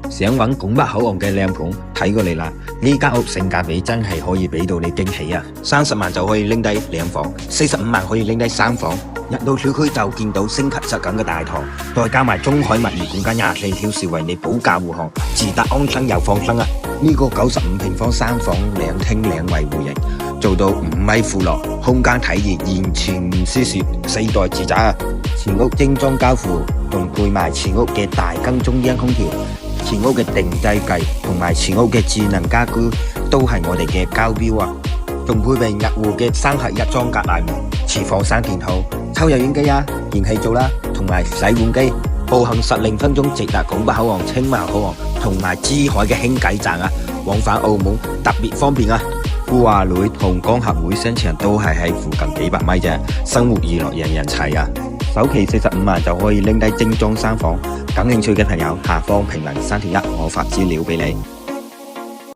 想揾拱北口岸嘅靚盤睇過嚟啦，呢間屋性價比真係可以俾到你驚喜啊！30萬就可以拎低2房，45萬可以拎低3房。入到小區就見到升級實緊嘅大堂，再加埋中海物業管家24小時為你保駕護航，自達安心又放心啊！呢個95平方3房2廳2衛戶型，做到5米闊落，空間體驗完全舒適，4代住宅啊！前屋精裝交付，仲配埋前屋嘅大更中央空調，前屋嘅定制計同埋前屋嘅智能家居都係我哋嘅交標啊！仲配備入戶嘅3合一裝格大門，廚房3件套，抽油煙機啊，燃氣灶啦，同埋洗碗機，步行10分鐘直達拱北口岸、青茂口岸同埋珠海嘅輕軌站啊，往返澳門特別方便啊！富華里同江合會商場都係喺附近幾百米啫，生活娛樂人人齊啊！首期45萬就可以拎低精裝3房，感興趣嘅朋友下方評論3條1，我發資料俾你。